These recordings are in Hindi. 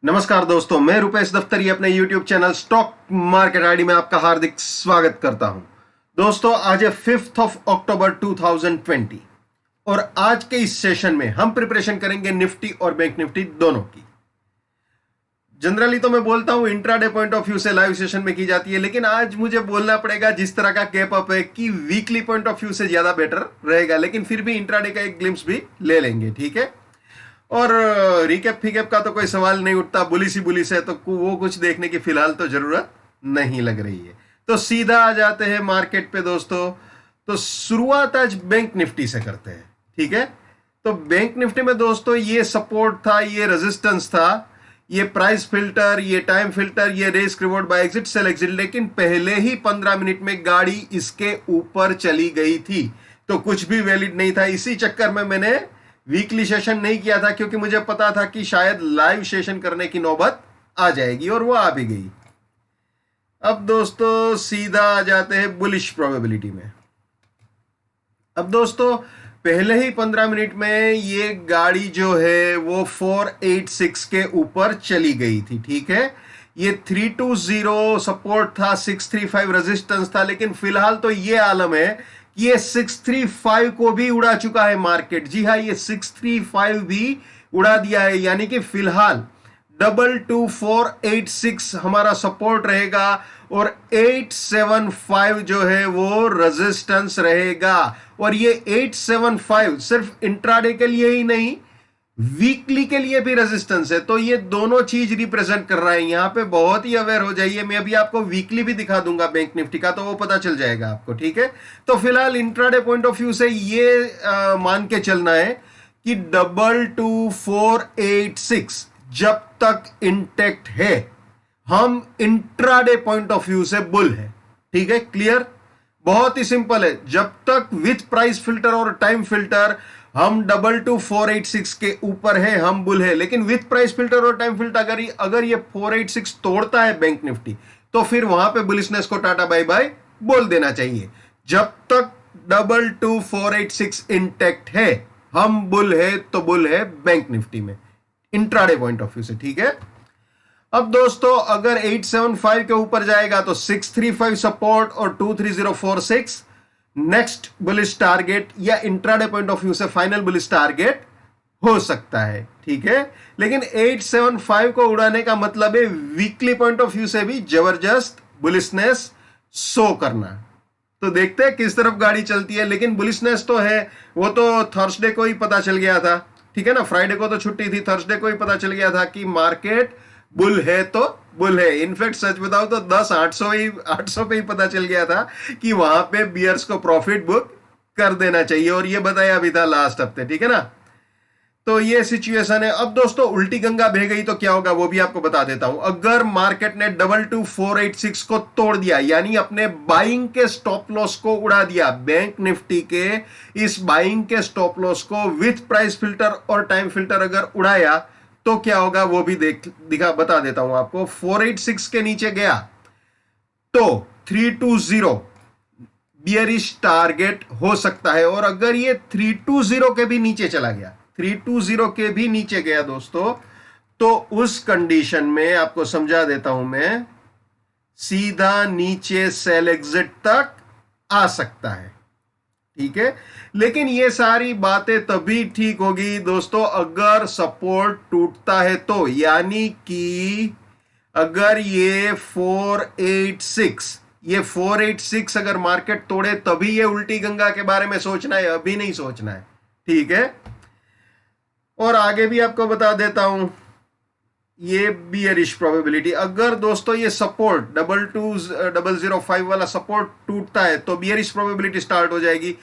नमस्कार दोस्तों, मैं रुपेश दफ्तरी अपने YouTube channel stock market ID में आपका हार्दिक स्वागत करता हूं। दोस्तों, आज है 5 अक्टूबर 2020 और आज के इस सेशन में हम प्रिपरेशन करेंगे निफ्टी और बैंक निफ्टी दोनों की। जनरली तो मैं बोलता हूं इंट्राडे पॉइंट ऑफ व्यू से लाइव सेशन में की जाती है, लेकिन आज मुझे बोलना पड़ेगा जिस तरह का कैप अप है कि वीकली पॉइंट ऑफ व्यू से ज्यादा बेटर रहेगा, लेकिन फिर भी इंट्राडे का एक ग्लिम्स भी ले लेंगे, ठीक है। और रिकैप फिकैप का तो कोई सवाल नहीं उठता, बुलिस ही बुलिस है तो वो कुछ देखने की फिलहाल तो जरूरत नहीं लग रही है। तो सीधा आ जाते हैं मार्केट पे दोस्तों। तो शुरुआत आज बैंक निफ्टी से करते हैं, ठीक है। तो बैंक निफ्टी में दोस्तों ये सपोर्ट था, ये रेजिस्टेंस था, ये प्राइस फिल्टर, ये टाइम फिल्टर, ये risk reward buy exit sell exit, लेकिन पहले ही 15 मिनट में गाड़ी इसके ऊपर चली गई थी, तो कुछ भी वैलिड नहीं था। इसी चक्कर में मैंने वीकली सेशन नहीं किया था, क्योंकि मुझे पता था कि शायद लाइव सेशन करने की नौबत आ जाएगी, और वो आ भी गई। अब दोस्तों सीधा आ जाते हैं बुलिश प्रोबेबिलिटी में। अब दोस्तों पहले ही 15 मिनट में ये गाड़ी जो है वो 486 के ऊपर चली गई थी, ठीक है। ये 320 सपोर्ट था, 635 रेजिस्टेंस था, लेकिन फिलहाल तो ये आलम है ये 635 को भी उड़ा चुका है मार्केट। जी हाँ, ये 635 भी उड़ा दिया है, यानी कि फिलहाल 22486 हमारा सपोर्ट रहेगा और 875 जो है वो रेजिस्टेंस रहेगा। और ये 875 सिर्फ इंट्राडे के लिए ही नहीं, वीकली के लिए भी रेजिस्टेंस है। तो ये दोनों चीज रिप्रेजेंट कर रहा है। यहां पे बहुत ही अवेयर हो जाइए। मैं अभी आपको वीकली भी दिखा दूंगा बैंक निफ्टी का, तो वो पता चल जाएगा आपको, ठीक है। तो फिलहाल इंट्राडे पॉइंट ऑफ व्यू से ये मान के चलना है कि 22486 जब तक इंटेक्ट है, हम इंट्राडे पॉइंट ऑफ व्यू से बुल है, ठीक है। क्लियर, बहुत ही सिंपल है। जब तक विथ प्राइस फिल्टर और टाइम फिल्टर हम 22486 के ऊपर है, हम बुल है। लेकिन विथ प्राइस फिल्टर और टाइम फिल्टर अगर ये 486 तोड़ता है बैंक निफ्टी, तो फिर वहां पे बुलिशनेस को टाटा बाय बाय बोल देना चाहिए। जब तक 22486 इंटैक्ट है, हम बुल है तो बुल है बैंक निफ्टी में इंट्राडे पॉइंट ऑफ व्यू से, ठीक है। अब दोस्तों अगर 875 के ऊपर जाएगा तो 635 सपोर्ट और 23046 नेक्स्ट बुलिश टारगेट या इंट्राडे पॉइंट ऑफ व्यू से फाइनल बुलिश टारगेट हो सकता है, ठीक है। लेकिन 875 को उड़ाने का मतलब है वीकली पॉइंट ऑफ व्यू से भी जबरदस्त बुलिशनेस शो करना। तो देखते हैं किस तरफ गाड़ी चलती है। लेकिन बुलिशनेस तो है, वो तो थर्सडे को ही पता चल गया था, ठीक है ना। फ्राइडे को तो छुट्टी थी, थर्सडे को ही पता चल गया था कि मार्केट बुल है तो बुल है। इनफैक्ट सच बताओ तो 800 पे ही पता चल गया था कि वहां पे बियर्स को प्रॉफिट बुक कर देना चाहिए, और ये बताया भी था लास्ट हफ्ते, ठीक है ना। तो ये सिचुएशन है। अब दोस्तों उल्टी गंगा बह गई तो क्या होगा वो भी आपको बता देता हूं। अगर मार्केट ने 22486 को तोड़ दिया, यानी अपने बाइंग के स्टॉप लॉस को उड़ा दिया, बैंक निफ्टी के इस बाइंग के स्टॉप लॉस को विथ प्राइस फिल्टर और टाइम फिल्टर अगर उड़ाया, तो क्या होगा वो भी बता देता हूं आपको। 486 के नीचे गया तो 320 बियरिश टारगेट हो सकता है। और अगर ये 320 के भी नीचे चला गया, 320 के भी नीचे गया दोस्तों, तो उस कंडीशन में आपको समझा देता हूं मैं, सीधा नीचे सेल एग्जिट तक आ सकता है, ठीक है। लेकिन ये सारी बातें तभी ठीक होगी दोस्तों अगर सपोर्ट टूटता है तो, यानी कि अगर ये 486 अगर मार्केट तोड़े तभी ये उल्टी गंगा के बारे में सोचना है, अभी नहीं सोचना है, ठीक है। और आगे भी आपको बता देता हूं ये बियरिश प्रोबेबिलिटी। अगर दोस्तों ये सपोर्ट 22005 वाला सपोर्ट टूटता है तो बियरिश प्रोबेबिलिटी स्टार्ट हो जाएगी।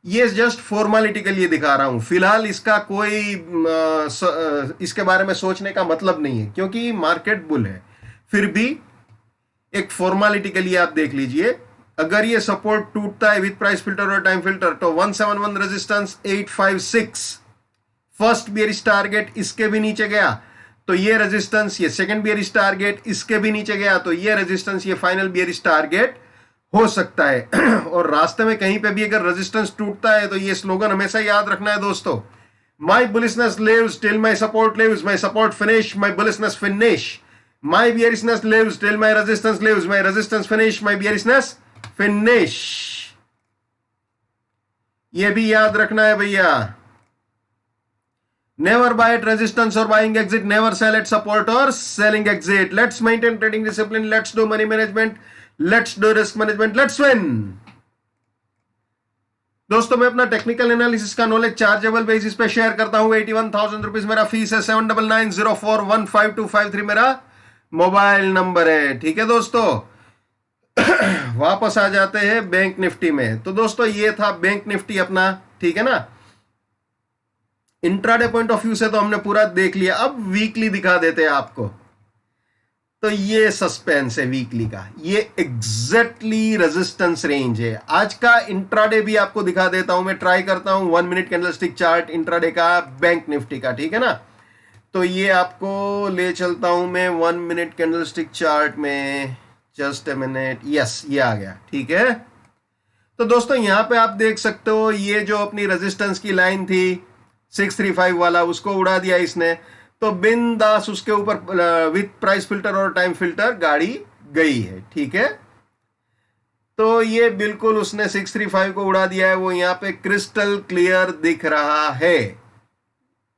ये जस्ट फॉर्मेलिटी के लिए दिखा रहा हूं, फिलहाल इसका कोई इसके बारे में सोचने का मतलब नहीं है, क्योंकि मार्केट बुल है। फिर भी एक फॉर्मेलिटी के लिए आप देख लीजिए, अगर ये सपोर्ट टूटता है विथ प्राइस फिल्टर और टाइम फिल्टर तो 171 रेजिस्टेंस 856 फर्स्ट बियरिश टारगेट, इसके भी नीचे गया तो ये रेजिस्टेंस, ये सेकंड बियरिश टारगेट, इसके भी नीचे गया तो ये रेजिस्टेंस, ये फाइनल बियरिश टारगेट हो सकता है। और रास्ते में कहीं पे भी अगर रेजिस्टेंस टूटता है तो ये स्लोगन हमेशा याद रखना है दोस्तों, My bullishness lives till my support lives. My support finish. My bullishness finish. My bearishness lives till my resistance lives. My resistance finish. My bearishness finish. ये भी याद रखना है भैया. Never buy at resistance or buying exit. Never sell at support or selling exit. Let's maintain trading discipline. Let's do money management. Let's do risk management. Let's win. दोस्तों मैं अपना टेक्निकल एनालिसिस का नॉलेज चार्जेबल बेसिस पे शेयर करता हूं. 81,000 रुपीज मेरा फीस है. 7990415253 मेरा मोबाइल नंबर है. ठीक है दोस्तों. वापस आ जाते हैं बैंक निफ्टी में. तो दोस्तों ये था बैंक निफ्टी अपना. ठीक है ना. इंट्राडे पॉइंट ऑफ व्यू से तो हमने पूरा देख लिया. अब वीकली दिखा देते हैं आपको. तो ये सस्पेंस है वीकली का. ये एग्जैक्टली रेजिस्टेंस रेंज है. आज का इंट्राडे भी आपको दिखा देता हूं. मैं ट्राई करता हूं 1 मिनट कैंडलस्टिक चार्ट इंट्राडे का बैंक निफ्टी का. ठीक है ना. तो ये आपको ले चलता हूं मैं 1 मिनट कैंडलस्टिक चार्ट में. Just a minute. यस ये आ गया. ठीक है. तो दोस्तों यहां पे आप देख सकते हो ये जो अपनी रेजिस्टेंस की लाइन थी 635 वाला, उसको उड़ा दिया इसने. तो बिंदास उसके ऊपर विथ प्राइस फिल्टर और टाइम फिल्टर गाड़ी गई है. ठीक है. तो ये बिल्कुल उसने 635 को उड़ा दिया है. वो यहां पे क्रिस्टल क्लियर दिख रहा है.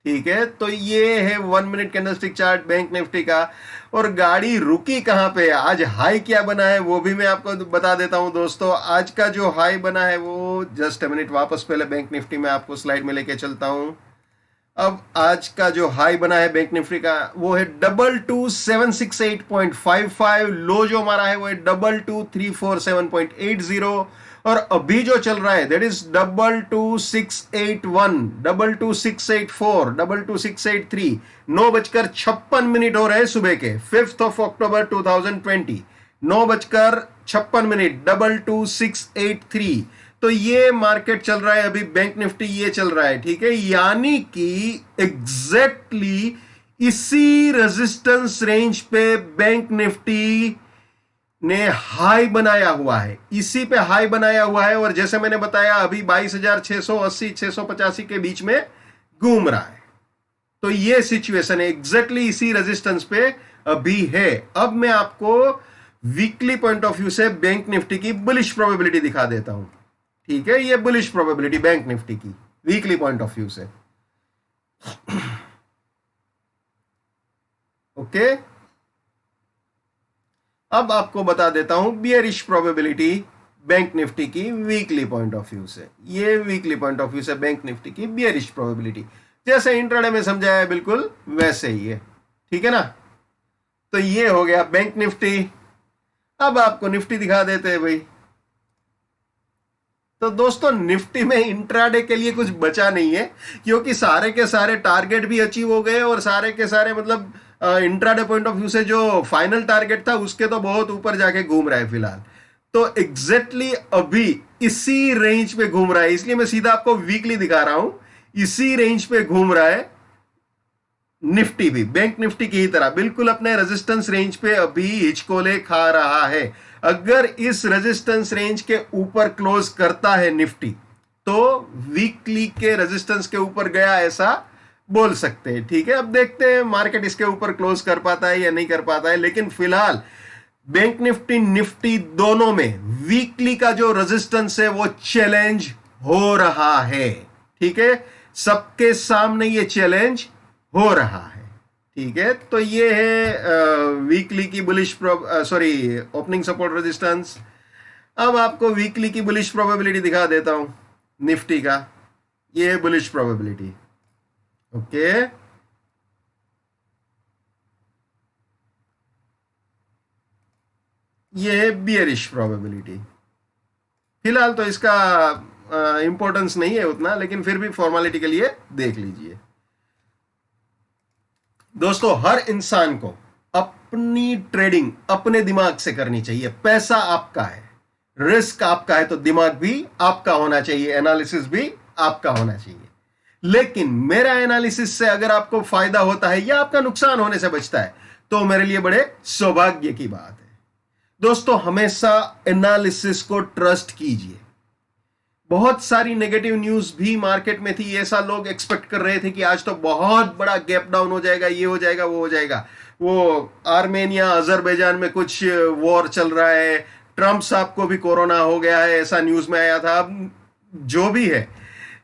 ठीक है. तो ये है 1 minute candlestick chart bank Nifty का. और गाड़ी रुकी कहां पे. आज हाई क्या बना है वो भी मैं आपको बता देता हूं दोस्तों. आज का जो हाई बना है वो जस्ट ए मिनट, वापस पहले बैंक निफ्टी में आपको स्लाइड में लेके चलता हूं. अब आज का जो हाई बना है बैंक निफ्टी का वो है 22,768.55. लो जो हमारा है वो है 22,347.80. और अभी जो चल रहा है दैट इज 22,681, 22,684, 22,683. 9:56 हो रहे हैं सुबह के 5 अक्टूबर 2020. 9:56, 22,683. तो ये मार्केट चल रहा है अभी. बैंक निफ्टी ये चल रहा है. ठीक है. यानी कि एग्जैक्टली इसी रेजिस्टेंस रेंज पे बैंक निफ्टी ने हाई बनाया हुआ है. इसी पे हाई बनाया हुआ है. और जैसे मैंने बताया अभी 22,680 685 के बीच में घूम रहा है. तो ये सिचुएशन है. एग्जैक्टली इसी रेजिस्टेंस पे अभी है. अब मैं आपको वीकली पॉइंट ऑफ व्यू से बैंक निफ्टी की बुलिश प्रोबेबिलिटी दिखा देता हूं. ठीक है. ये बुलिश प्रोबेबिलिटी बैंक निफ्टी की वीकली पॉइंट ऑफ व्यू से. ओके. अब आपको बता देता हूं बियरिश प्रोबेबिलिटी बैंक निफ्टी की वीकली पॉइंट ऑफ व्यू से. ये वीकली पॉइंट ऑफ व्यू से बैंक निफ्टी की बियरिश प्रोबेबिलिटी जैसे इंट्राडे में समझाया है बिल्कुल वैसे ही है. ठीक है ना. तो ये हो गया बैंक निफ्टी. अब आपको निफ्टी दिखा देते हैं भाई. तो दोस्तों निफ्टी में इंट्राडे के लिए कुछ बचा नहीं है क्योंकि सारे के सारे टारगेट भी अचीव हो गए. और सारे के सारे मतलब इंट्राडे पॉइंट ऑफ व्यू से जो फाइनल टारगेट था उसके तो बहुत ऊपर जाके घूम रहा है फिलहाल. तो एग्जैक्टली अभी इसी रेंज पे घूम रहा है. इसलिए मैं सीधा आपको वीकली दिखा रहा हूं. इसी रेंज पे घूम रहा है निफ्टी भी बैंक निफ्टी की ही तरह. बिल्कुल अपने रेजिस्टेंस रेंज पे अभी हिचकोले खा रहा है. अगर इस रेजिस्टेंस रेंज के ऊपर क्लोज करता है निफ्टी तो वीकली के रेजिस्टेंस के ऊपर गया ऐसा बोल सकते हैं. ठीक है. अब देखते हैं मार्केट इसके ऊपर क्लोज कर पाता है या नहीं कर पाता है. लेकिन फिलहाल बैंक निफ्टी निफ्टी दोनों में वीकली का जो रेजिस्टेंस है वो चैलेंज हो रहा है. ठीक है. सबके सामने ये चैलेंज हो रहा है. ठीक है. तो ये है वीकली की बुलिश ओपनिंग सपोर्ट रेजिस्टेंस. अब आपको वीकली की बुलिश प्रोबेबिलिटी दिखा देता हूं निफ्टी का. ये है बुलिश प्रोबेबिलिटी. ओके. ये है बियरिश प्रोबेबिलिटी. फिलहाल तो इसका इंपॉर्टेंस नहीं है उतना, लेकिन फिर भी फॉर्मेलिटी के लिए देख लीजिए. दोस्तों हर इंसान को अपनी ट्रेडिंग अपने दिमाग से करनी चाहिए. पैसा आपका है, रिस्क आपका है, तो दिमाग भी आपका होना चाहिए, एनालिसिस भी आपका होना चाहिए. लेकिन मेरा एनालिसिस से अगर आपको फायदा होता है या आपका नुकसान होने से बचता है तो मेरे लिए बड़े सौभाग्य की बात है. दोस्तों हमेशा एनालिसिस को ट्रस्ट कीजिए. बहुत सारी नेगेटिव न्यूज भी मार्केट में थी। ऐसा लोग एक्सपेक्ट कर रहे थे कि आज तो बहुत बड़ा गैप डाउन हो जाएगा, ये हो जाएगा, वो हो जाएगा। वो आर्मेनिया अजरबैजान में कुछ वॉर चल रहा है, ट्रंप साहब को भी कोरोना हो गया है, ऐसा न्यूज में आया था। अब जो भी है,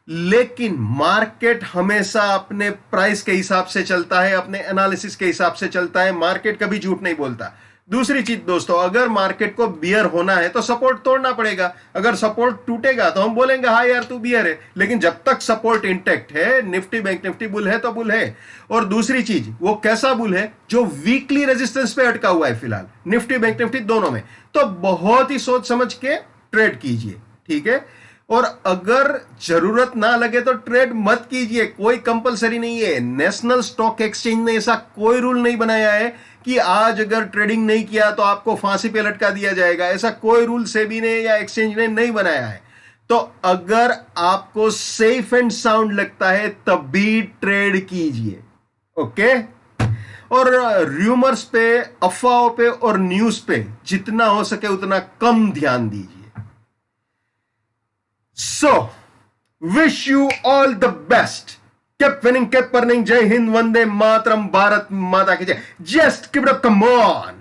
लेकिन मार्केट हमेशा अपने प्राइस के हिसाब से चलता है, अपने एनालिसिस के हिसाब से चलता है। मार्केट कभी झूठ नहीं बोलता। दूसरी चीज दोस्तों, अगर मार्केट को बियर होना है तो सपोर्ट तोड़ना पड़ेगा। अगर सपोर्ट टूटेगा तो हम बोलेंगे हाँ यार तू बियर है, लेकिन जब तक सपोर्ट इंटेक्ट है, निफ्टी बैंक निफ्टी बुल है तो बुल है। और दूसरी चीज, वो कैसा बुल है? जो वीकली रेजिस्टेंस पे अटका हुआ है फिलहाल, निफ्टी बैंक निफ्टी दोनों में। तो बहुत ही सोच समझ के ट्रेड कीजिए, ठीक है। और अगर जरूरत ना लगे तो ट्रेड मत कीजिए, कोई कंपलसरी नहीं है। नेशनल स्टॉक एक्सचेंज ने ऐसा कोई रूल नहीं बनाया है कि आज अगर ट्रेडिंग नहीं किया तो आपको फांसी पे लटका दिया जाएगा। ऐसा कोई रूल सेबी ने या एक्सचेंज ने नहीं बनाया है। तो अगर आपको सेफ एंड साउंड लगता है तभी ट्रेड कीजिए, ओके। और र्यूमर्स पे, अफवाहों पे और न्यूज पे जितना हो सके उतना कम ध्यान दीजिए। So, wish you all the best. Keep winning, keep earning. Jai Hind, Vande Mataram, Bharat Mata ki Jai. Just keep it up, come on.